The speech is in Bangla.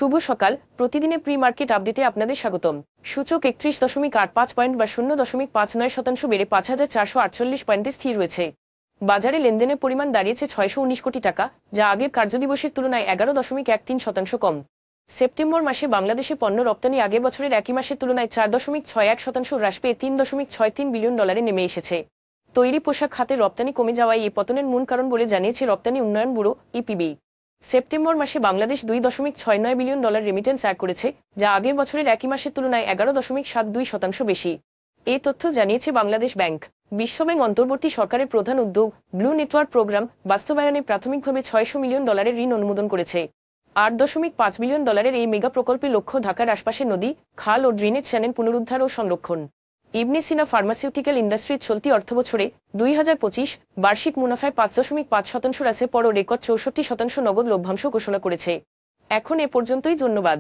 শুভ সকাল। প্রতিদিনে প্রি মার্কেট আপডেটে আপনাদের স্বাগতম। সূচক 31.85 পয়েন্ট বা 0.59% বেড়ে 5,448 পয়েন্টে স্থির রয়েছে। বাজারে লেনদেনের পরিমাণ দাঁড়িয়েছে 619 কোটি টাকা, যা আগের কার্যদিবসের তুলনায় 11.13% কম। সেপ্টেম্বর মাসে বাংলাদেশে পণ্য রপ্তানি আগের বছরের একই মাসের তুলনায় 4.61% হ্রাস পেয়ে $3.63 বিলিয়ন নেমে এসেছে। তৈরি পোশাক খাতে রপ্তানি কমে যাওয়ায় এই পতনের মূল কারণ বলে জানিয়েছে রপ্তানি উন্নয়ন ব্যুরো ইপিবি। সেপ্টেম্বর মাসে বাংলাদেশ $2.69 বিলিয়ন রেমিটেন্স আয় করেছে, যা আগের বছরের একই মাসের তুলনায় 11.72% বেশি। এই তথ্য জানিয়েছে বাংলাদেশ ব্যাংক। বিশ্বব্যাংক অন্তর্বর্তী সরকারের প্রধান উদ্যোগ ব্লু নেটওয়ার্ক প্রোগ্রাম বাস্তবায়নে প্রাথমিকভাবে $600 মিলিয়ন ঋণ অনুমোদন করেছে। $8.5 বিলিয়ন এই মেগা প্রকল্পের লক্ষ্য ঢাকার আশপাশের নদী, খাল ও ড্রেনেজ চ্যানেল পুনরুদ্ধার ও সংরক্ষণ। ইবনে সিনা ফার্মাসিউটিক্যাল ইন্ডাস্ট্রিজ চলতি অর্থবছরে 2025 বার্ষিক মুনাফায় 5.5% হ্রাসের পরও রেকর্ড 64% নগদ লভ্যাংশ ঘোষণা করেছে। এখন এ পর্যন্তই, ধন্যবাদ।